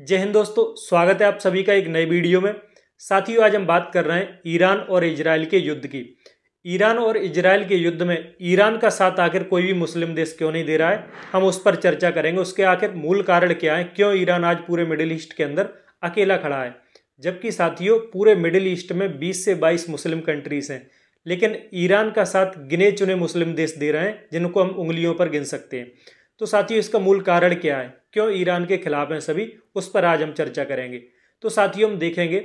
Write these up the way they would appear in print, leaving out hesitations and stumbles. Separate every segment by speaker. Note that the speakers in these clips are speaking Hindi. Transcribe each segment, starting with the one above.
Speaker 1: जय हिंद दोस्तों, स्वागत है आप सभी का एक नए वीडियो में। साथियों, आज हम बात कर रहे हैं ईरान और इजराइल के युद्ध की। ईरान और इजराइल के युद्ध में ईरान का साथ आखिर कोई भी मुस्लिम देश क्यों नहीं दे रहा है, हम उस पर चर्चा करेंगे। उसके आखिर मूल कारण क्या है, क्यों ईरान आज पूरे मिडिल ईस्ट के अंदर अकेला खड़ा है, जबकि साथियों पूरे मिडिल ईस्ट में 20 से 22 मुस्लिम कंट्रीज हैं, लेकिन ईरान का साथ गिने चुने मुस्लिम देश दे रहे हैं, जिनको हम उंगलियों पर गिन सकते हैं। तो साथियों, इसका मूल कारण क्या है, क्यों ईरान के खिलाफ हैं सभी, उस पर आज हम चर्चा करेंगे। तो साथियों, हम देखेंगे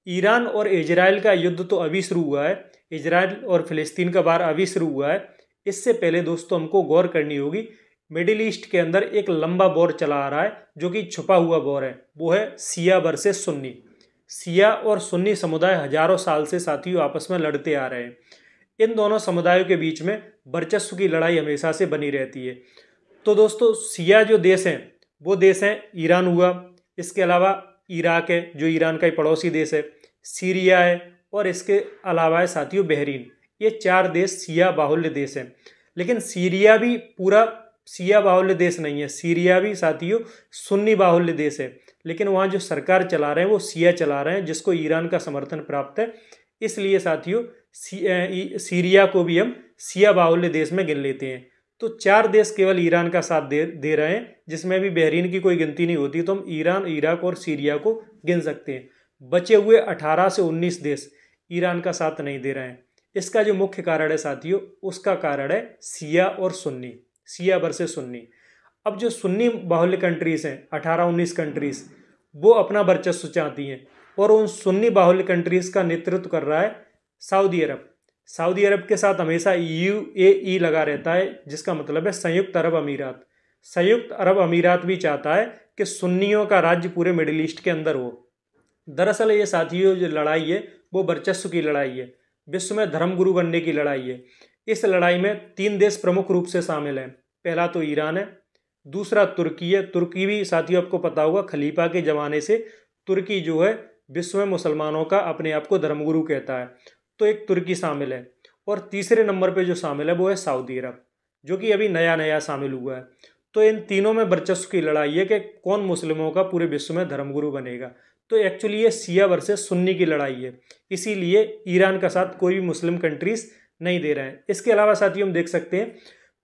Speaker 1: ईरान और इजराइल का युद्ध तो अभी शुरू हुआ है, इजराइल और फिलिस्तीन का वार अभी शुरू हुआ है। इससे पहले दोस्तों हमको गौर करनी होगी, मिडिल ईस्ट के अंदर एक लंबा वॉर चला आ रहा है, जो कि छुपा हुआ वॉर है। वो है शिया वर्सेस सुन्नी। शिया और सुन्नी समुदाय हजारों साल से साथियों आपस में लड़ते आ रहे हैं। इन दोनों समुदायों के बीच में वर्चस्व की लड़ाई हमेशा से बनी रहती है। तो दोस्तों, शिया जो देश हैं वो देश हैं ईरान हुआ, इसके अलावा इराक है जो ईरान का ही पड़ोसी देश है, सीरिया है, और इसके अलावा है साथियों बहरीन। ये 4 देश शिया बाहुल्य देश हैं। लेकिन सीरिया भी पूरा शिया बाहुल्य देश नहीं है, सीरिया भी साथियों सुन्नी बाहुल्य देश है। लेकिन वहाँ जो सरकार चला रहे हैं वो शिया चला रहे हैं, जिसको ईरान का समर्थन प्राप्त है। इसलिए साथियों सीरिया को भी हम शिया बाहुल्य देश में गिन लेते हैं। तो 4 देश केवल ईरान का साथ दे रहे हैं, जिसमें भी बहरीन की कोई गिनती नहीं होती। तो हम ईरान, इराक और सीरिया को गिन सकते हैं। बचे हुए 18 से 19 देश ईरान का साथ नहीं दे रहे हैं। इसका जो मुख्य कारण है साथियों, उसका कारण है शिया और सुन्नी, शिया वर्सेस सुन्नी। अब जो सुन्नी बाहुल्य कंट्रीज हैं 18-19 कंट्रीज, वो अपना वर्चस्व चाहती हैं, और उन सुन्नी बाहुल्य कंट्रीज का नेतृत्व कर रहा है सऊदी अरब। सऊदी अरब के साथ हमेशा UAE लगा रहता है, जिसका मतलब है संयुक्त अरब अमीरात। संयुक्त अरब अमीरात भी चाहता है कि सुन्नियों का राज्य पूरे मिडिल ईस्ट के अंदर हो। दरअसल ये साथियों जो लड़ाई है वो वर्चस्व की लड़ाई है, विश्व में धर्मगुरु बनने की लड़ाई है। इस लड़ाई में 3 देश प्रमुख रूप से शामिल हैं। पहला तो ईरान है, दूसरा तुर्की है। तुर्की भी साथियों आपको पता होगा, खलीफा के ज़माने से तुर्की जो है विश्व में मुसलमानों का अपने आप को धर्मगुरु कहता है। तो एक तुर्की शामिल है, और तीसरे नंबर पे जो शामिल है वो है सऊदी अरब, जो कि अभी नया नया शामिल हुआ है। तो इन तीनों में वर्चस्व की लड़ाई है कि कौन मुस्लिमों का पूरे विश्व में धर्मगुरु बनेगा। तो एक्चुअली ये शिया वर्सेस सुन्नी की लड़ाई है, इसीलिए ईरान का साथ कोई भी मुस्लिम कंट्रीज नहीं दे रहे हैं। इसके अलावा साथियों हम देख सकते हैं,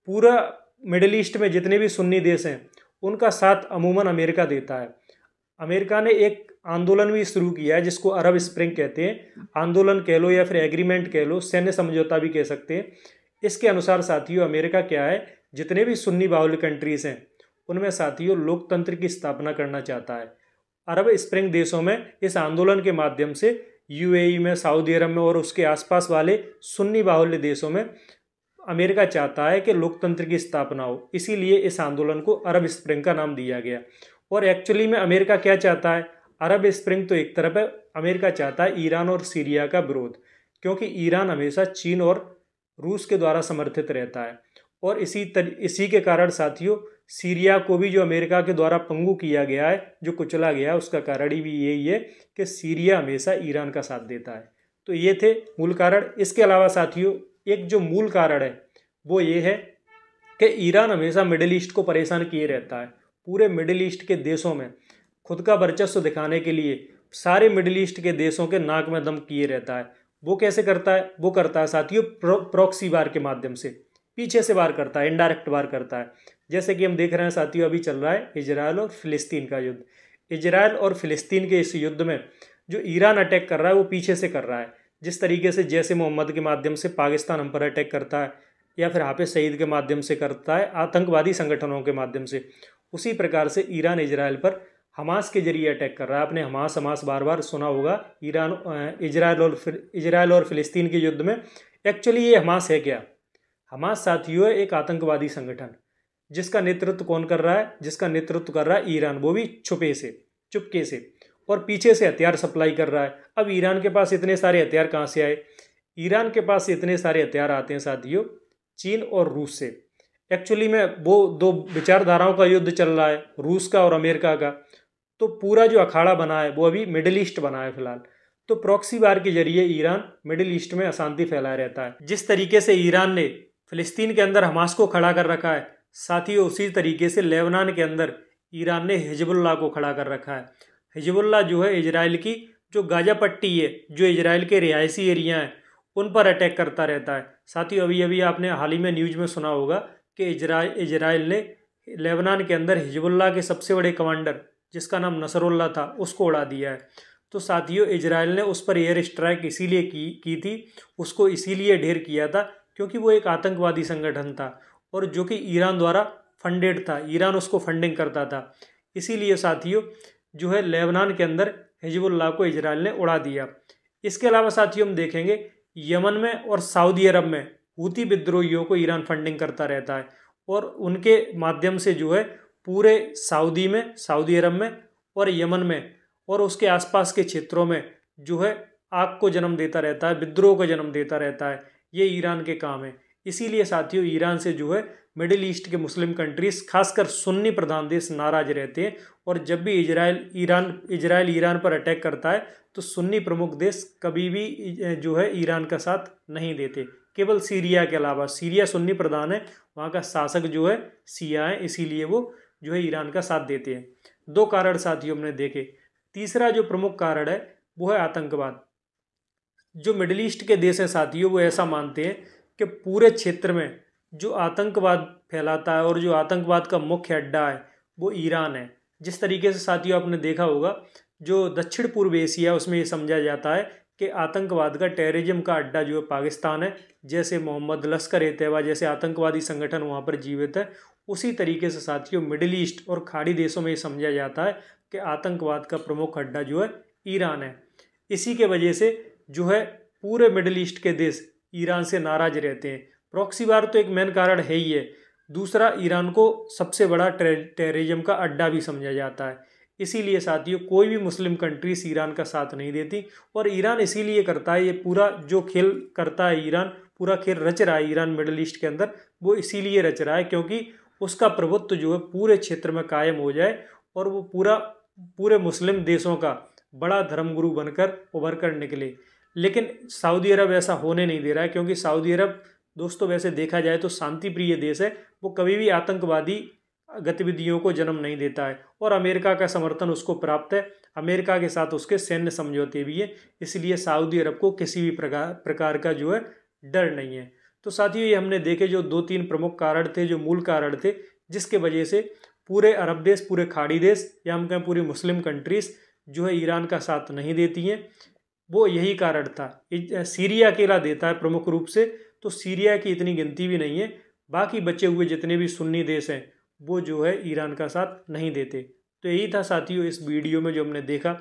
Speaker 1: पूरा मिडिल ईस्ट में जितने भी सुन्नी देश हैं उनका साथ अमूमन अमेरिका देता है। अमेरिका ने एक आंदोलन भी शुरू किया है, जिसको अरब स्प्रिंग कहते हैं। आंदोलन कह लो या फिर एग्रीमेंट कह लो, सैन्य समझौता भी कह सकते हैं। इसके अनुसार साथियों अमेरिका क्या है, जितने भी सुन्नी बाहुल्य कंट्रीज हैं उनमें साथियों लोकतंत्र की स्थापना करना चाहता है। अरब स्प्रिंग देशों में इस आंदोलन के माध्यम से UAE में, सऊदी अरब में और उसके आसपास वाले सुन्नी बाहुल्य देशों में अमेरिका चाहता है कि लोकतंत्र की स्थापना हो। इसीलिए इस आंदोलन को अरब स्प्रिंग का नाम दिया गया। और एक्चुअली में अमेरिका क्या चाहता है, अरब स्प्रिंग तो एक तरफ है, अमेरिका चाहता है ईरान और सीरिया का विरोध, क्योंकि ईरान हमेशा चीन और रूस के द्वारा समर्थित रहता है। और इसी के कारण साथियों सीरिया को भी जो अमेरिका के द्वारा पंगु किया गया है, जो कुचला गया है, उसका कारण भी यही है कि सीरिया हमेशा ईरान का साथ देता है। तो ये थे मूल कारण। इसके अलावा साथियों एक जो मूल कारण है वो ये है कि ईरान हमेशा मिडिल ईस्ट को परेशान किए रहता है। पूरे मिडिल ईस्ट के देशों में खुद का वर्चस्व दिखाने के लिए सारे मिडिल ईस्ट के देशों के नाक में दम किए रहता है। वो कैसे करता है, वो करता है साथियों प्रॉक्सी वार के माध्यम से, पीछे से वार करता है, इनडायरेक्ट वार करता है। जैसे कि हम देख रहे हैं साथियों, अभी चल रहा है इजराइल और फिलिस्तीन का युद्ध। इजराइल और फिलिस्तीन के इस युद्ध में जो ईरान अटैक कर रहा है वो पीछे से कर रहा है। जिस तरीके से जैसे मोहम्मद के माध्यम से पाकिस्तान हम पर अटैक करता है, या फिर हाफिज सईद के माध्यम से करता है आतंकवादी संगठनों के माध्यम से, उसी प्रकार से ईरान इजराइल पर हमास के जरिए अटैक कर रहा है। आपने हमास बार बार सुना होगा। इजराइल और फिलिस्तीन के युद्ध में एक्चुअली ये हमास है क्या, हमास साथियों है एक आतंकवादी संगठन, जिसका नेतृत्व कौन कर रहा है, जिसका नेतृत्व कर रहा है ईरान, वो भी चुपके से, और पीछे से हथियार सप्लाई कर रहा है। अब ईरान के पास इतने सारे हथियार कहाँ से आए, ईरान के पास इतने सारे हथियार आते हैं साथियों चीन और रूस से। एक्चुअली में वो 2 विचारधाराओं का युद्ध चल रहा है, रूस का और अमेरिका का। तो पूरा जो अखाड़ा बना है वो अभी मिडिल ईस्ट बना है फिलहाल। तो प्रॉक्सी वार के जरिए ईरान मिडिल ईस्ट में अशांति फैलाए रहता है। जिस तरीके से ईरान ने फिलिस्तीन के अंदर हमास को खड़ा कर रखा है, साथ ही उसी तरीके से लेबनान के अंदर ईरान ने हिजबुल्लाह को खड़ा कर रखा है। हिजबुल्लाह जो है इजराइल की जो गाजा पट्टी है, जो इजराइल के रिहायशी एरिया हैं, उन पर अटैक करता रहता है। साथियों, अभी अभी आपने हाल ही में न्यूज़ में सुना होगा कि इजराइल ने लेबनान के अंदर हिजबुल्लाह के सबसे बड़े कमांडर, जिसका नाम नसरुल्लाह था, उसको उड़ा दिया है। तो साथियों, इजराइल ने उस पर एयर स्ट्राइक इसीलिए की थी, उसको इसीलिए ढेर किया था क्योंकि वो एक आतंकवादी संगठन था और जो कि ईरान द्वारा फंडेड था, ईरान उसको फंडिंग करता था। इसीलिए साथियों जो है लेबनान के अंदर हिजबुल्लाह को इजराइल ने उड़ा दिया। इसके अलावा साथियों हम देखेंगे यमन में और सऊदी अरब में हूती विद्रोहियों को ईरान फंडिंग करता रहता है और उनके माध्यम से जो है पूरे सऊदी अरब में और यमन में और उसके आसपास के क्षेत्रों में जो है आग को जन्म देता रहता है, विद्रोह को जन्म देता रहता है। ये ईरान के काम है। इसीलिए साथियों ईरान से जो है मिडिल ईस्ट के मुस्लिम कंट्रीज, खासकर सुन्नी प्रधान देश नाराज रहते हैं और जब भी इजराइल ईरान पर अटैक करता है तो सुन्नी प्रमुख देश कभी भी जो है ईरान का साथ नहीं देते, केवल सीरिया के अलावा। सीरिया सुन्नी प्रधान है, वहाँ का शासक जो है शिया है, इसीलिए वो जो है ईरान का साथ देते हैं। दो कारण साथियों हमने देखे। तीसरा जो प्रमुख कारण है वो है आतंकवाद। जो मिडिल ईस्ट के देश हैं साथियों, वो ऐसा मानते हैं कि पूरे क्षेत्र में जो आतंकवाद फैलाता है और जो आतंकवाद का मुख्य अड्डा है वो ईरान है। जिस तरीके से साथियों आपने देखा होगा जो दक्षिण पूर्व एशिया, उसमें ये समझा जाता है कि आतंकवाद का, टेररिज्म का अड्डा जो है पाकिस्तान है। जैसे मोहम्मद लश्कर ए तैयबा जैसे आतंकवादी संगठन वहाँ पर जीवित है, उसी तरीके से साथियों मिडिल ईस्ट और खाड़ी देशों में ये समझा जाता है कि आतंकवाद का प्रमुख अड्डा जो है ईरान है। इसी के वजह से जो है पूरे मिडिल ईस्ट के देश ईरान से नाराज रहते हैं। प्रॉक्सी वार तो एक मेन कारण है ही है, दूसरा ईरान को सबसे बड़ा टेररिज्म का अड्डा भी समझा जाता है। इसीलिए साथियों कोई भी मुस्लिम कंट्रीज ईरान का साथ नहीं देती और ईरान इसीलिए करता है, ये पूरा जो खेल करता है ईरान, पूरा खेल रच रहा है ईरान मिडिल ईस्ट के अंदर, वो इसीलिए रच रहा है क्योंकि उसका प्रभुत्व जो है पूरे क्षेत्र में कायम हो जाए और वो पूरे मुस्लिम देशों का बड़ा धर्मगुरु बनकर उभर कर निकले। लेकिन सऊदी अरब ऐसा होने नहीं दे रहा है क्योंकि सऊदी अरब दोस्तों वैसे देखा जाए तो शांति प्रिय देश है, वो कभी भी आतंकवादी गतिविधियों को जन्म नहीं देता है और अमेरिका का समर्थन उसको प्राप्त है। अमेरिका के साथ उसके सैन्य समझौते भी है, इसलिए सऊदी अरब को किसी भी प्रकार का जो है डर नहीं है। तो साथियों ये हमने देखे जो 2-3 प्रमुख कारण थे, जो मूल कारण थे, जिसके वजह से पूरे अरब देश, पूरे खाड़ी देश या हम कहें पूरी मुस्लिम कंट्रीज जो है ईरान का साथ नहीं देती हैं, वो यही कारण था। सीरिया अकेला देता है प्रमुख रूप से, तो सीरिया की इतनी गिनती भी नहीं है। बाकी बचे हुए जितने भी सुन्नी देश हैं वो जो है ईरान का साथ नहीं देते। तो यही था साथियों इस वीडियो में जो हमने देखा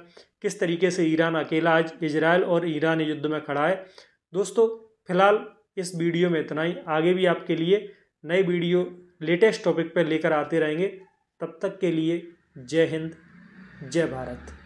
Speaker 1: किस तरीके से ईरान अकेला आज इजराइल और ईरान युद्ध में खड़ा है। दोस्तों फिलहाल इस वीडियो में इतना ही, आगे भी आपके लिए नए वीडियो लेटेस्ट टॉपिक पर लेकर आते रहेंगे। तब तक के लिए जय हिंद, जय भारत।